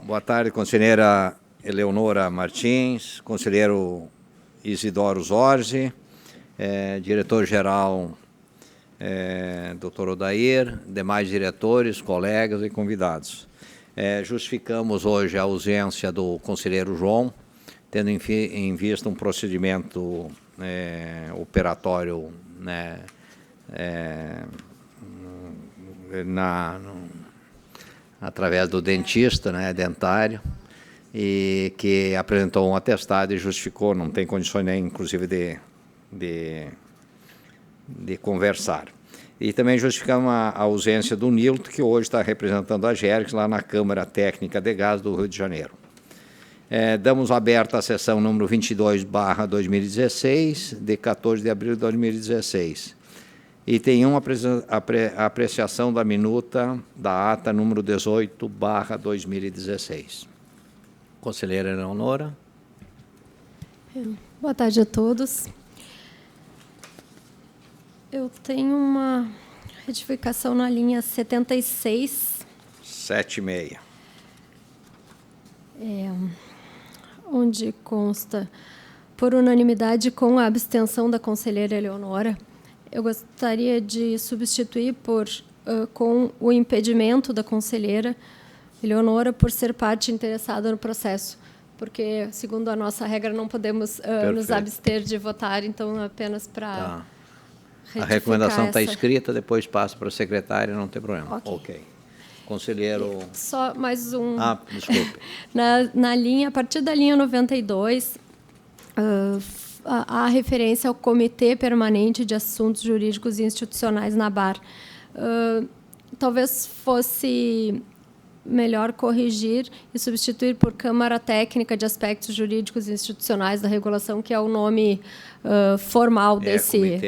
Boa tarde, conselheira Eleonora Martins, conselheiro Isidoro Zorzi, diretor-geral Dr. Odair, demais diretores, colegas e convidados. Justificamos hoje a ausência do conselheiro João, tendo em vista um procedimento operatório, né, através do dentista, né, dentário, e que apresentou um atestado e justificou, não tem condições nem, inclusive, de conversar. E também justificamos a ausência do Nilton, que hoje está representando a Gergs lá na Câmara Técnica de Gás do Rio de Janeiro. Damos aberta a sessão número 22/2016, de 14 de abril de 2016. Item 1, a apreciação da minuta da ata número 18/2016. Conselheira Eleonora. Boa tarde a todos. Eu tenho uma retificação na linha 76. 7,6. Onde consta, por unanimidade, com a abstenção da conselheira Eleonora, eu gostaria de substituir com o impedimento da conselheira Eleonora por ser parte interessada no processo, porque, segundo a nossa regra, não podemos nos abster de votar, então, apenas para A recomendação está escrita, depois passa para a secretária, não tem problema. Ok. Conselheiro... Só mais um... desculpe. A partir da linha 92, há referência ao Comitê Permanente de Assuntos Jurídicos e Institucionais na BAR. Talvez fosse melhor corrigir e substituir por Câmara Técnica de Aspectos Jurídicos e Institucionais da Regulação, que é o nome formal desse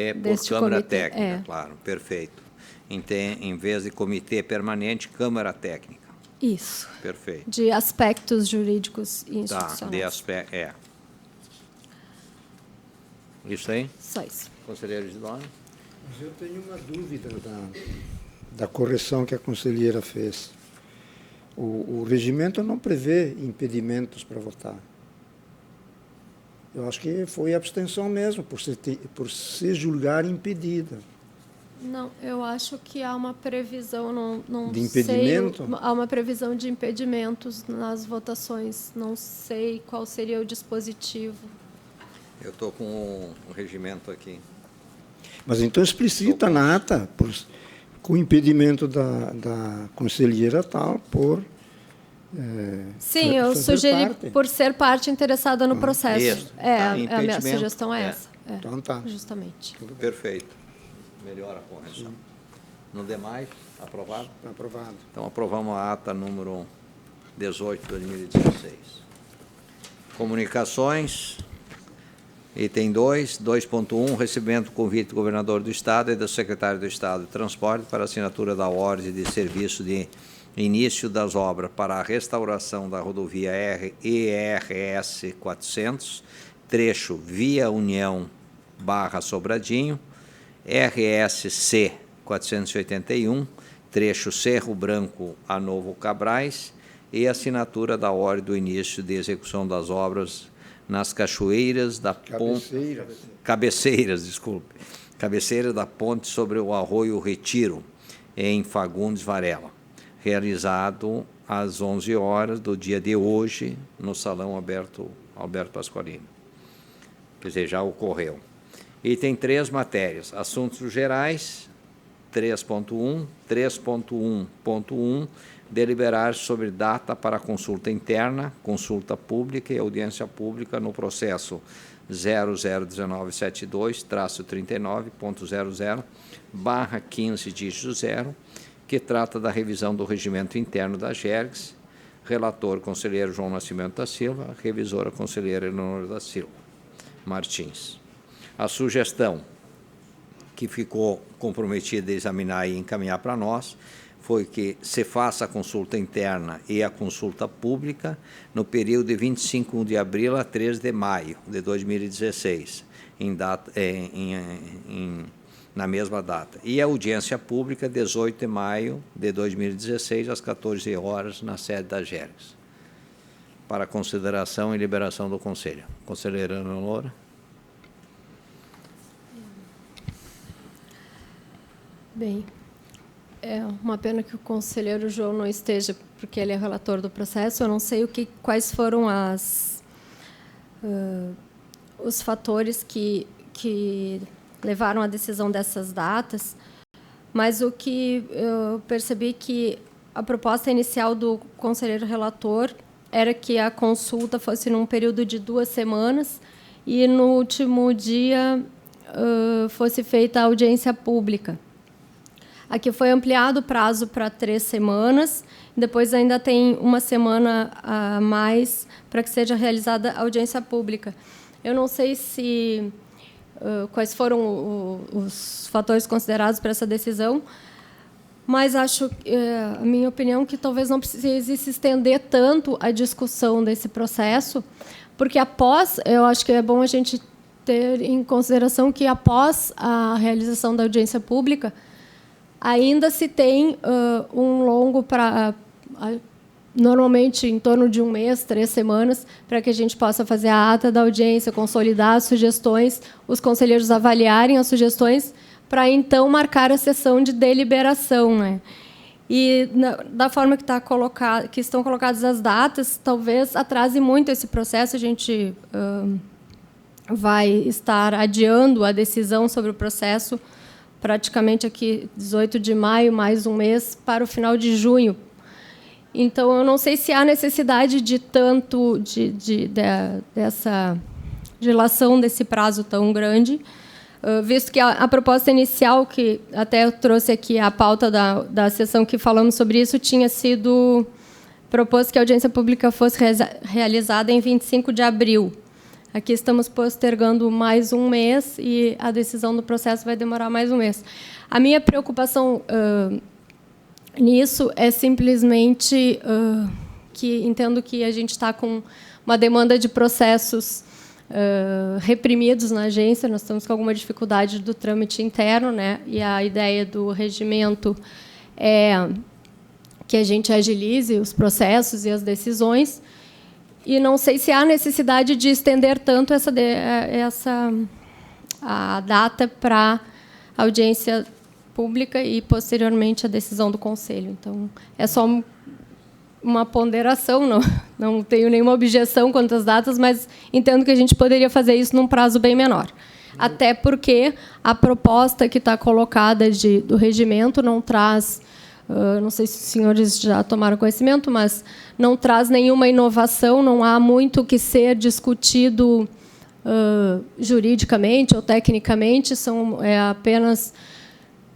Câmara comitê. Técnica, claro, perfeito. Em vez de Comitê Permanente, Câmara Técnica. Isso. Perfeito. De aspectos jurídicos e institucionais. Isso aí? Só isso. Conselheiro Isidoro? Mas eu tenho uma dúvida da correção que a conselheira fez. O regimento não prevê impedimentos para votar. Eu acho que foi abstenção mesmo, por se julgar impedida. Não, eu acho que há uma previsão, não de impedimento? Há uma previsão de impedimentos nas votações. Não sei qual seria o dispositivo. Eu estou com o regimento aqui. Mas então explicita na ata, com o impedimento da conselheira tal, sim, eu sugeri parte. Por ser parte interessada no processo. Isso. A minha sugestão é essa. Então tá. Justamente. Perfeito. Melhora a correção. No demais, aprovado? Aprovado. Então, aprovamos a ata número 18/2016. Comunicações. Item 2, 2.1, recebimento do convite do governador do Estado e do secretário do Estado de Transporte para assinatura da ordem de serviço de início das obras para a restauração da rodovia ERS 400, trecho Via União /Sobradinho, RSC 481, trecho Cerro Branco a Novo Cabrais, e assinatura da ordem do início de execução das obras nas cachoeiras da ponte... Cabeceiras da ponte sobre o Arroio Retiro, em Fagundes Varela, realizado às 11 horas do dia de hoje, no Salão Alberto Pasqualini. Quer dizer, já ocorreu. Item 3, matérias. Assuntos gerais, 3.1, 3.1.1, deliberar sobre data para consulta interna, consulta pública e audiência pública no processo 001972-39.00/15-0, que trata da revisão do regimento interno da Gergs, relator conselheiro João Nascimento da Silva, revisora conselheira Eleonora da Silva Martins. A sugestão que ficou comprometida a examinar e encaminhar para nós foi que se faça a consulta interna e a consulta pública no período de 25 de abril a 3 de maio de 2016, na mesma data. E a audiência pública, 18 de maio de 2016, às 14 horas, na sede da Gergs. para consideração e liberação do Conselho. Conselheira Ana Loura. Bem, é uma pena que o conselheiro João não esteja, porque ele é relator do processo. Eu não sei quais foram os fatores que levaram à decisão dessas datas, mas o que eu percebi que a proposta inicial do conselheiro relator era que a consulta fosse num período de 2 semanas e, no último dia, fosse feita a audiência pública. Aqui foi ampliado o prazo para 3 semanas, depois ainda tem 1 semana a mais para que seja realizada a audiência pública. Eu não sei quais foram os fatores considerados para essa decisão, mas acho, a minha opinião, que talvez não precise se estender tanto a discussão desse processo, porque eu acho que é bom a gente ter em consideração que após a realização da audiência pública, ainda se tem um longo normalmente em torno de 1 mês, 3 semanas, para que a gente possa fazer a ata da audiência, consolidar as sugestões, os conselheiros avaliarem as sugestões, para então marcar a sessão de deliberação, né? E da forma que estão colocadas as datas, talvez atrase muito esse processo. A gente vai estar adiando a decisão sobre o processo praticamente aqui 18 de maio, mais 1 mês, para o final de junho. Então, eu não sei se há necessidade de dessa dilação desse prazo tão grande, visto que a proposta inicial, que até eu trouxe aqui a pauta da sessão que falamos sobre isso, tinha sido proposto que a audiência pública fosse realizada em 25 de abril. Aqui estamos postergando mais 1 mês e a decisão do processo vai demorar mais 1 mês. A minha preocupação nisso é simplesmente que entendo que a gente está com uma demanda de processos reprimidos na agência. Nós estamos com alguma dificuldade do trâmite interno, né? E a ideia do regimento é que a gente agilize os processos e as decisões. E não sei se há necessidade de estender tanto a data para a audiência pública e, posteriormente, a decisão do Conselho. Então, é só uma ponderação, não tenho nenhuma objeção quanto às datas, mas entendo que a gente poderia fazer isso num prazo bem menor. Até porque a proposta que está colocada do regimento não traz... não sei se os senhores já tomaram conhecimento, mas não traz nenhuma inovação, não há muito que ser discutido juridicamente ou tecnicamente, apenas...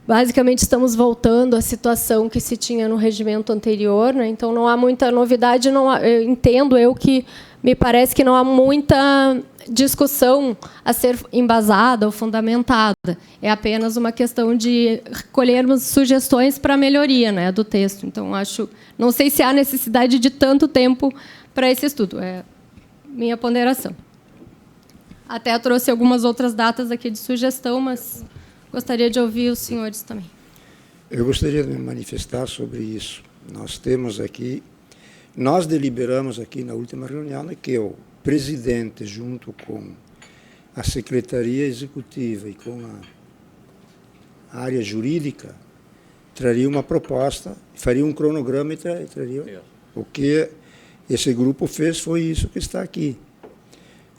Basicamente, estamos voltando à situação que se tinha no regimento anterior, né? Então, não há muita novidade. Entendo que me parece que não há muita discussão a ser embasada ou fundamentada. É apenas uma questão de colhermos sugestões para a melhoria, né, do texto. Então, não sei se há necessidade de tanto tempo para esse estudo. É minha ponderação. Até eu trouxe algumas outras datas aqui de sugestão, mas gostaria de ouvir os senhores também. Eu gostaria de me manifestar sobre isso. Nós deliberamos aqui na última reunião que o presidente, junto com a secretaria executiva e com a área jurídica, traria uma proposta, faria um cronograma e traria. O que esse grupo fez foi isso que está aqui.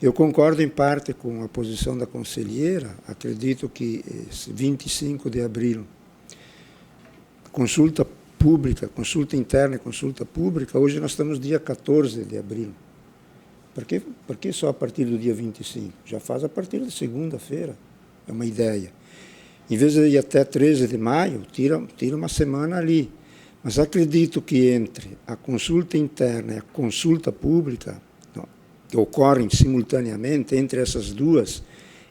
Eu concordo em parte com a posição da conselheira. Acredito que 25 de abril, consulta pública, consulta interna e consulta pública, hoje nós estamos dia 14 de abril. Por que só a partir do dia 25? Já faz a partir de segunda-feira, é uma ideia. Em vez de ir até 13 de maio, tira 1 semana ali. Mas acredito que entre a consulta interna e a consulta pública, que ocorrem simultaneamente entre essas duas,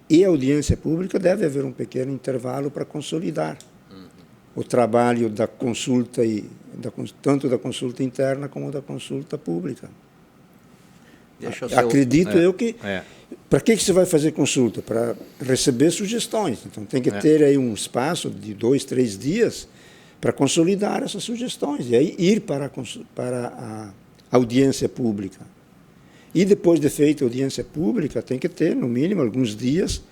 e a audiência pública, deve haver um pequeno intervalo para consolidar o trabalho da consulta, tanto da consulta interna como da consulta pública. Acredito eu que... Para que você vai fazer consulta? Para receber sugestões. Então, tem que ter aí um espaço de 2, 3 dias para consolidar essas sugestões, e aí ir para a audiência pública. E depois de feita a audiência pública, tem que ter, no mínimo, alguns dias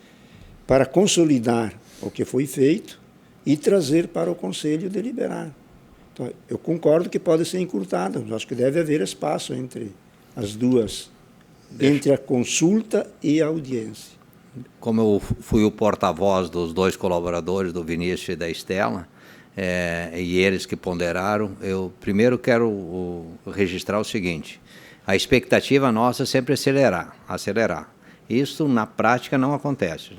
para consolidar o que foi feito e trazer para o Conselho deliberar. Então, eu concordo que pode ser encurtado, mas acho que deve haver espaço entre as duas, entre a consulta e a audiência. Como eu fui o porta-voz dos dois colaboradores, do Vinícius e da Estela, e eles que ponderaram, eu primeiro quero registrar o seguinte: a expectativa nossa é sempre acelerar. Isso, na prática, não acontece.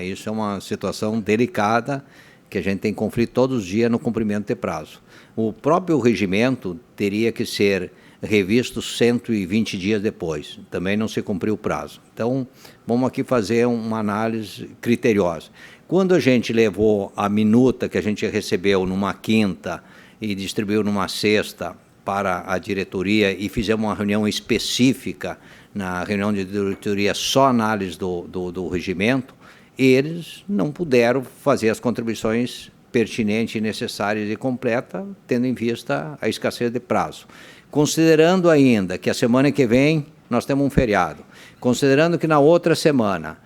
Isso é uma situação delicada, que a gente tem conflito todos os dias no cumprimento de prazo. O próprio regimento teria que ser revisto 120 dias depois. Também não se cumpriu o prazo. Então, vamos aqui fazer uma análise criteriosa. Quando a gente levou a minuta que a gente recebeu numa quinta e distribuiu numa sexta para a diretoria e fizemos uma reunião específica, na reunião de diretoria só análise do regimento, eles não puderam fazer as contribuições pertinentes, necessárias e completas, tendo em vista a escassez de prazo. Considerando ainda que a semana que vem nós temos um feriado, considerando que na outra semana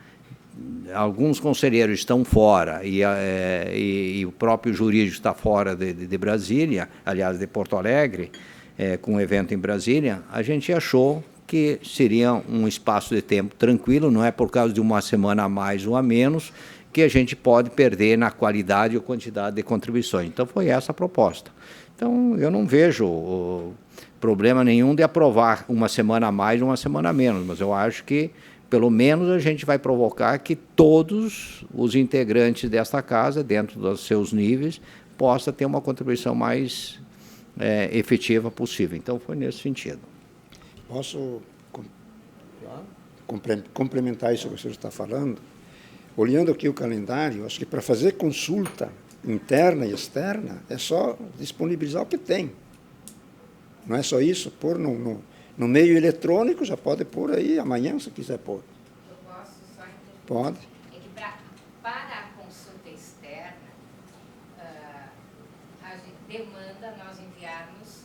alguns conselheiros estão fora e o próprio jurídico está fora de Brasília, aliás, de Porto Alegre, com um evento em Brasília, a gente achou que seria um espaço de tempo tranquilo, não é por causa de uma semana a mais ou a menos que a gente pode perder na qualidade ou quantidade de contribuições. Então, foi essa a proposta. Então, eu não vejo problema nenhum de aprovar uma semana a mais ou uma semana a menos, mas eu acho que, pelo menos, a gente vai provocar que todos os integrantes desta casa, dentro dos seus níveis, possam ter uma contribuição mais efetiva possível. Então, foi nesse sentido. Posso complementar isso que o senhor está falando? Olhando aqui o calendário, acho que para fazer consulta interna e externa, é só disponibilizar o que tem. Não é só isso, pôr no meio eletrônico, já pode pôr aí amanhã, se quiser pôr. Eu posso só interromper? Pode. É que para a consulta externa, a gente demanda nós enviarmos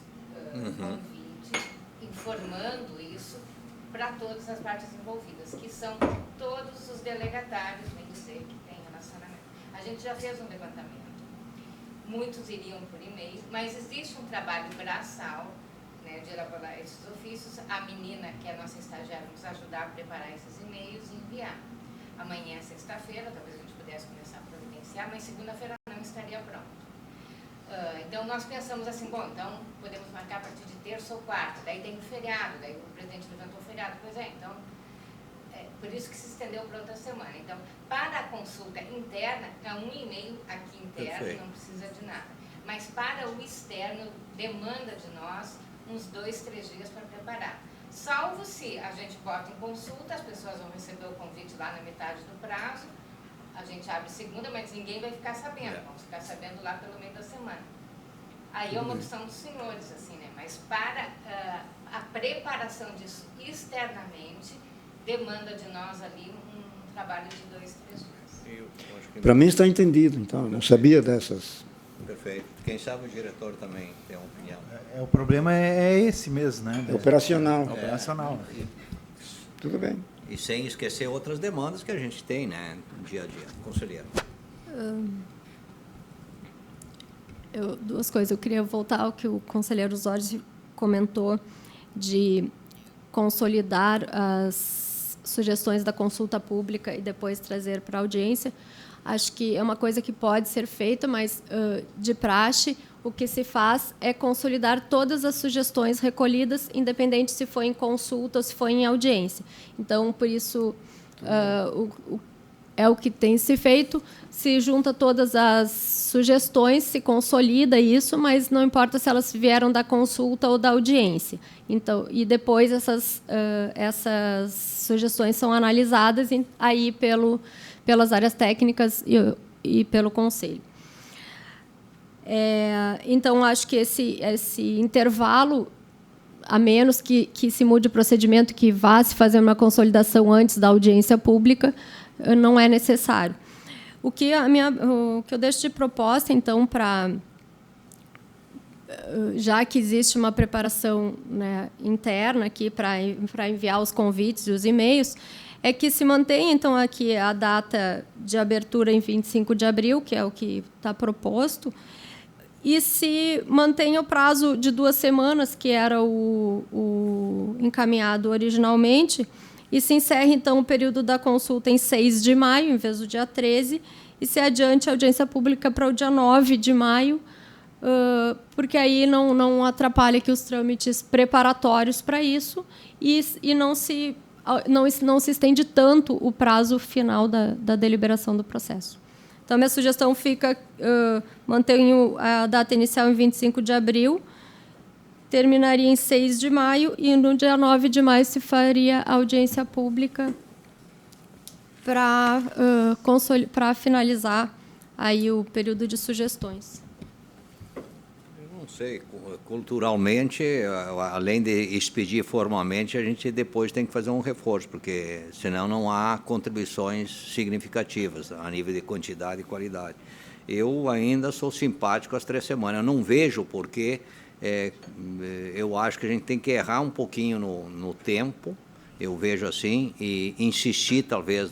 convite, informando isso para todas as partes envolvidas, que são todos os delegatários, bem dizer, que têm relacionamento. A gente já fez um levantamento. Muitos iriam por e-mail, mas existe um trabalho braçal, né, de elaborar esses ofícios. A menina, que é a nossa estagiária, nos ajudar a preparar esses e-mails e enviar. Amanhã é sexta-feira, talvez a gente pudesse começar a providenciar, mas segunda-feira não estaria pronto. Então, nós pensamos assim, bom, então podemos marcar a partir de terça ou quarta, daí tem um feriado, daí o presidente levantou o feriado, pois é, então, por isso que se estendeu para outra semana. Então, para a consulta interna, é um e-mail aqui interno, perfeito, não precisa de nada. Mas para o externo, demanda de nós uns 2, 3 dias para preparar. Salvo se a gente bota em consulta, as pessoas vão receber o convite lá na metade do prazo, a gente abre segunda, mas ninguém vai ficar sabendo, vamos ficar sabendo lá pelo meio da semana. Aí é uma opção dos senhores, assim, né? Mas para a preparação disso externamente, demanda de nós ali um trabalho de 2, 3 dias. Para mim está entendido, então, eu não sabia dessas. Perfeito. Quem sabe o diretor também tem uma opinião. O problema é esse mesmo, né? É operacional. Operacional. Tudo bem. E sem esquecer outras demandas que a gente tem, né, no dia a dia. Conselheiro. 2 coisas. Eu queria voltar ao que o conselheiro Osório comentou de consolidar as sugestões da consulta pública e depois trazer para a audiência. Acho que é uma coisa que pode ser feita, mas, de praxe, o que se faz é consolidar todas as sugestões recolhidas, independente se foi em consulta ou se foi em audiência. Então, por isso, é o que tem se feito, se junta todas as sugestões, se consolida isso, mas não importa se elas vieram da consulta ou da audiência. Então, e depois essas sugestões são analisadas aí pelas áreas técnicas e pelo Conselho. Então, acho que esse intervalo, a menos que se mude o procedimento, que vá se fazer uma consolidação antes da audiência pública, não é necessário. O que eu deixo de proposta, então, para já que existe uma preparação, né, interna aqui para enviar os convites e os e-mails, é que se mantém, então, aqui a data de abertura em 25 de abril, que é o que está proposto, e se mantém o prazo de 2 semanas, que era o encaminhado originalmente, e se encerra, então, o período da consulta em 6 de maio, em vez do dia 13, e se adiante a audiência pública para o dia 9 de maio, porque aí não atrapalha aqui os trâmites preparatórios para isso e não se estende tanto o prazo final da deliberação do processo. Então, minha sugestão fica, mantenho a data inicial em 25 de abril, terminaria em 6 de maio e no dia 9 de maio se faria a audiência pública para finalizar aí o período de sugestões. Não sei, culturalmente, além de expedir formalmente, a gente depois tem que fazer um reforço, porque senão não há contribuições significativas a nível de quantidade e qualidade. Eu ainda sou simpático às 3 semanas, eu não vejo porquê, eu acho que a gente tem que errar um pouquinho no tempo, eu vejo assim, e insistir talvez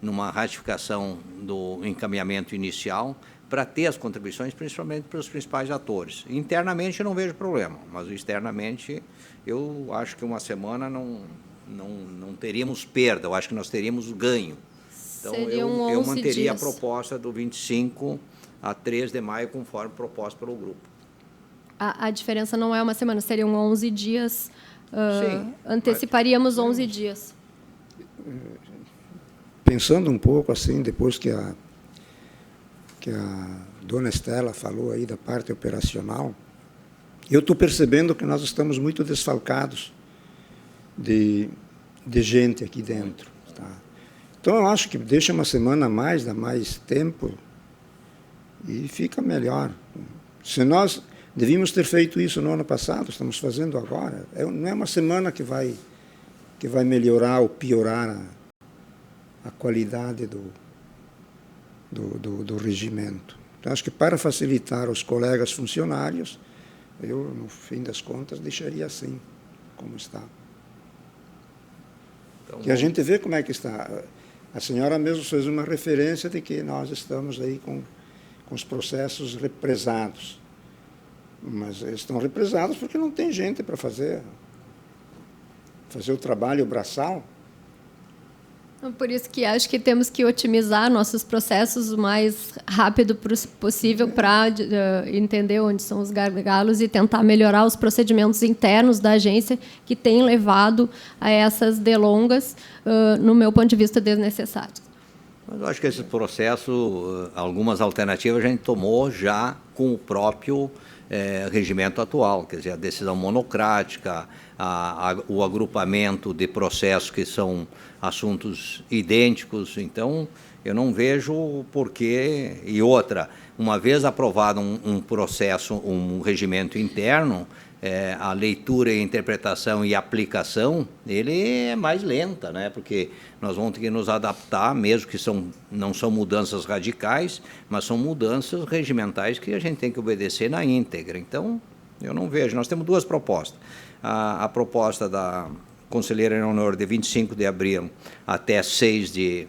numa ratificação do encaminhamento inicial, para ter as contribuições, principalmente para os principais atores. Internamente eu não vejo problema, mas externamente eu acho que 1 semana não teríamos perda, eu acho que nós teríamos ganho. Então eu manteria dias. A proposta do 25 a 3 de maio, conforme proposta pelo grupo. A diferença não é 1 semana, seriam 11 dias, anteciparíamos 11 dias. Pensando um pouco assim, depois que a dona Estela falou aí da parte operacional, eu estou percebendo que nós estamos muito desfalcados de gente aqui dentro. Tá? Então, eu acho que deixa 1 semana a mais, dá mais tempo e fica melhor. Se nós devíamos ter feito isso no ano passado, estamos fazendo agora, não é 1 semana que vai melhorar ou piorar a qualidade do regimento. Então, acho que para facilitar os colegas funcionários, eu, no fim das contas, deixaria assim, como está. Então, que a gente vê como é que está. A senhora mesmo fez uma referência de que nós estamos aí com os processos represados. Mas eles estão represados porque não tem gente para fazer o trabalho braçal. Por isso que acho que temos que otimizar nossos processos o mais rápido possível para entender onde são os gargalos e tentar melhorar os procedimentos internos da agência que têm levado a essas delongas, no meu ponto de vista, desnecessárias. Mas eu acho que esse processo, algumas alternativas a gente tomou já com o próprio regimento atual, quer dizer, a decisão monocrática, o agrupamento de processos que são assuntos idênticos. Então, eu não vejo porquê. E outra, uma vez aprovado um processo, um regimento interno, a leitura, e interpretação e aplicação, ele é mais lenta, né? Porque nós vamos ter que nos adaptar, mesmo que não são mudanças radicais, mas são mudanças regimentais que a gente tem que obedecer na íntegra. Então, eu não vejo. Nós temos 2 propostas. A proposta da conselheira Eleonora de 25 de abril até 6 de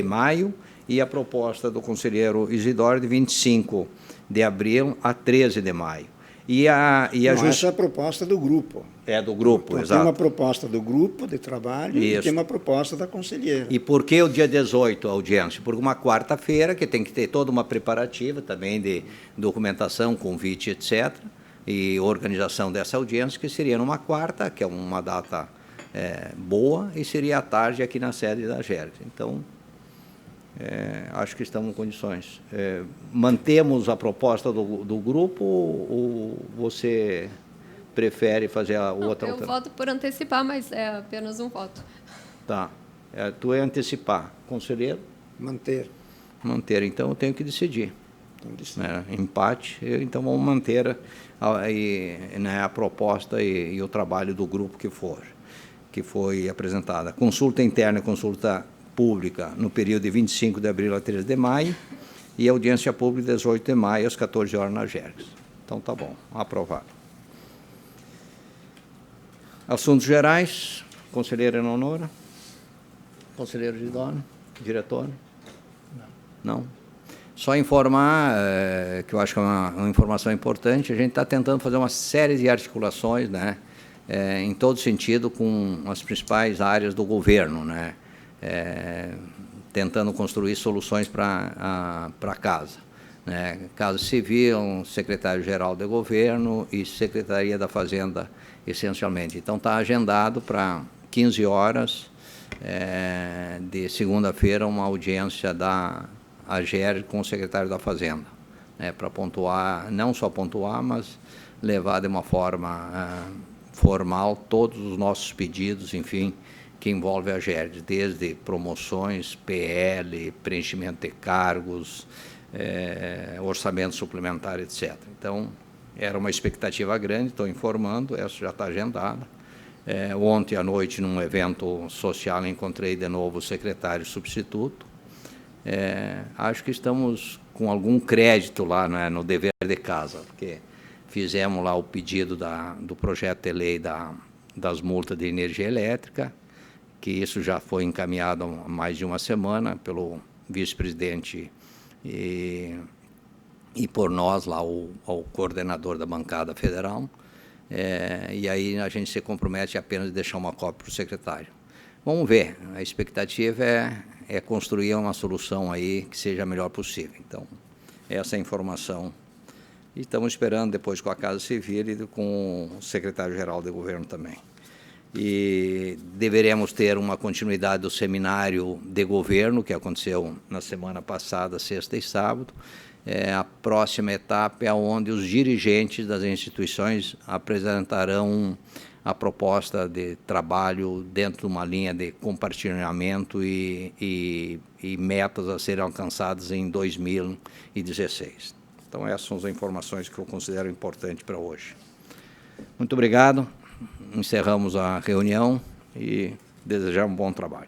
maio e a proposta do conselheiro Isidoro de 25 de abril a 13 de maio. Essa é a proposta do grupo. É do grupo, então, exato. Tem uma proposta do grupo de trabalho e tem uma proposta da conselheira. E por que o dia 18 a audiência? Porque uma quarta-feira, que tem que ter toda uma preparativa também de documentação, convite, etc., e organização dessa audiência, que seria numa quarta, que é uma data boa, e seria à tarde aqui na sede da GERGS. Então, acho que estamos em condições. Mantemos a proposta do grupo ou você prefere fazer a outra? Eu voto por antecipar, mas é apenas um voto. Tá. Tu é antecipar. Conselheiro? Manter. Manter. Então, eu tenho que decidir. Empate, então vamos manter a proposta e o trabalho do grupo que foi apresentada. Consulta interna e consulta pública no período de 25 de abril a 13 de maio e audiência pública 18 de maio às 14 horas na GERGS. Então, tá bom. Aprovado. Assuntos gerais. Conselheira Eleonora. Conselheiro Gidónio. Diretor. Não. Só informar, que eu acho que é uma informação importante, a gente está tentando fazer uma série de articulações, né, em todo sentido, com as principais áreas do governo, né, tentando construir soluções para casa. Né, Casa Civil, Secretário-Geral de Governo e Secretaria da Fazenda, essencialmente. Então, está agendado para 15 horas de segunda-feira uma audiência da AGER com o secretário da Fazenda, para pontuar, não só pontuar, mas levar de uma forma formal todos os nossos pedidos, enfim, que envolve a AGER, desde promoções, PL, preenchimento de cargos, orçamento suplementar, etc. Então, era uma expectativa grande, estou informando, essa já está agendada. Ontem à noite, num evento social, encontrei de novo o secretário substituto. Acho que estamos com algum crédito lá, né, no dever de casa, porque fizemos lá o pedido do projeto de lei das multas de energia elétrica, que isso já foi encaminhado há mais de uma semana pelo vice-presidente e por nós, lá, o coordenador da bancada federal, e aí a gente se compromete apenas de deixar uma cópia para o secretário. Vamos ver, a expectativa é construir uma solução aí que seja a melhor possível. Então, essa é a informação. E estamos esperando depois com a Casa Civil e com o secretário-geral de governo também. E deveremos ter uma continuidade do seminário de governo, que aconteceu na semana passada, sexta e sábado. A próxima etapa é onde os dirigentes das instituições apresentarão a proposta de trabalho dentro de uma linha de compartilhamento e metas a serem alcançadas em 2016. Então, essas são as informações que eu considero importantes para hoje. Muito obrigado. Encerramos a reunião e desejamos um bom trabalho.